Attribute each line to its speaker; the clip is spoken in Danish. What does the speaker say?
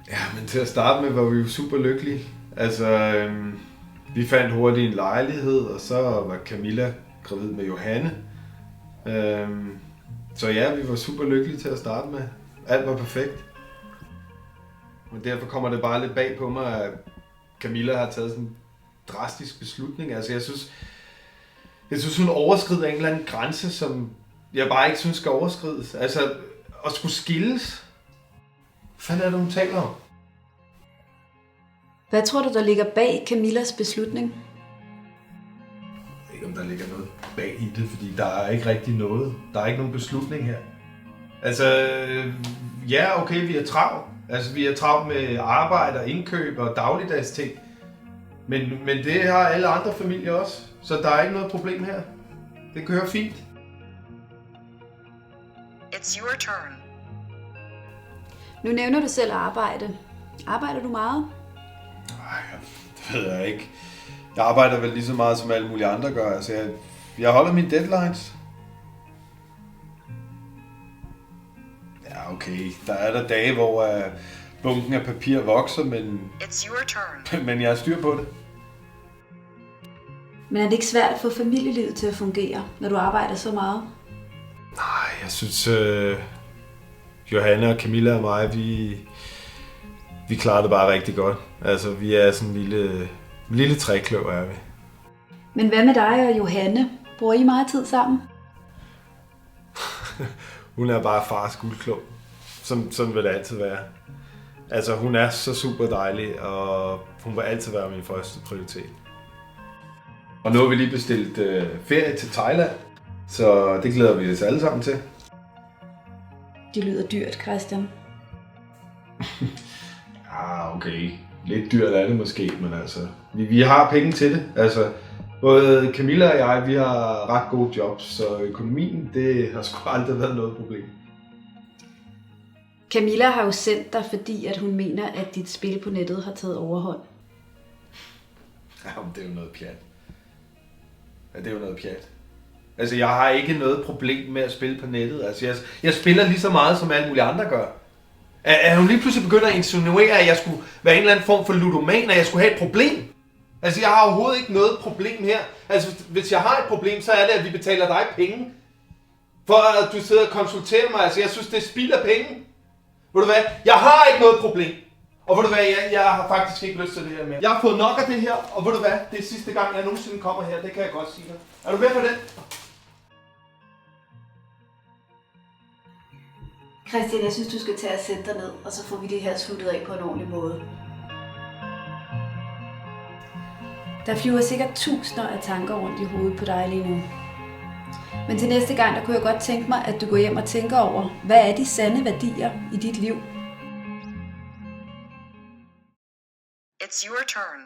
Speaker 1: Ja, men til at starte med var vi jo super lykkelige. Altså, vi fandt hurtigt en lejlighed, og så var Camilla gravid med Johanne. Så ja, vi var super lykkelige til at starte med. Alt var perfekt. Men derfor kommer det bare lidt bag på mig, at Camilla har taget sådan en drastisk beslutning. Altså, jeg synes hun overskrider en eller anden grænse, som jeg bare ikke synes skal overskrides. Altså, at skulle skilles. Hvad fanden er det, hun taler om?
Speaker 2: Hvad tror du, der ligger bag Camillas beslutning?
Speaker 1: Jeg ved ikke, om der ligger noget bag i det, fordi der er ikke rigtig noget. Der er ikke nogen beslutning her. Altså, ja, okay, vi er travlt. Altså, vi er travlt med arbejde og indkøb og dagligdags ting. Men det har alle andre familier også. Så der er ikke noget problem her. Det kører fint.
Speaker 3: It's your turn.
Speaker 2: Nu nævner du selv arbejde. Arbejder du meget?
Speaker 1: Nej, det ved jeg ikke. Jeg arbejder vel lige så meget, som alle mulige andre gør. Altså, jeg holder mine deadlines. Ja, okay. Der er der dage, hvor bunken af papir vokser, men...
Speaker 3: It's your turn.
Speaker 1: men jeg har styr på det.
Speaker 2: Men er det ikke svært at få familielivet til at fungere, når du arbejder så meget?
Speaker 1: Nej, jeg synes, Johanne og Camilla og mig, vi klarer det bare rigtig godt. Altså, vi er sådan en lille trækløver, er vi.
Speaker 2: Men hvad med dig og Johanne? Bruger I meget tid sammen?
Speaker 1: Hun er bare fars guldklump. Sådan vil det altid være. Altså, hun er så super dejlig, og hun vil altid være min første prioritet. Og nu har vi lige bestilt ferie til Thailand, så det glæder vi os alle sammen til.
Speaker 2: Det lyder dyrt, Christian.
Speaker 1: Ja, okay. Lidt dyrt er det måske, men altså, vi har penge til det. Altså, både Camilla og jeg, vi har ret gode jobs, så økonomien, det har sgu aldrig været noget problem.
Speaker 2: Camilla har jo sendt dig, fordi at hun mener, at dit spil på nettet har taget overhånd.
Speaker 1: Jamen, det er jo noget pjat. Ja, det er jo noget pjat. Altså, jeg har ikke noget problem med at spille på nettet. Altså, jeg spiller lige så meget, som alle mulige andre gør. At hun lige pludselig begynder at insinuere, at jeg skulle være en eller anden form for ludoman, at jeg skulle have et problem. Altså, jeg har overhovedet ikke noget problem her. Altså, hvis jeg har et problem, så er det, at vi betaler dig penge. For at du sidder og konsulterer mig. Altså, jeg synes, det spilder penge. Ved du hvad? Jeg har ikke noget problem. Og ved du hvad, jeg har faktisk ikke lyst til det her mere. Jeg har fået nok af det her, og ved du hvad, det er sidste gang, jeg nogensinde kommer her, det kan jeg godt sige dig. Er du med på det?
Speaker 2: Christian, jeg synes, du skal tage og sætte dig ned, og så får vi det her sluttet af på en ordentlig måde. Der flyver sikkert tusinder af tanker rundt i hovedet på dig lige nu. Men til næste gang, der kunne jeg godt tænke mig, at du går hjem og tænker over, hvad er de sande værdier i dit liv?
Speaker 3: It's your turn.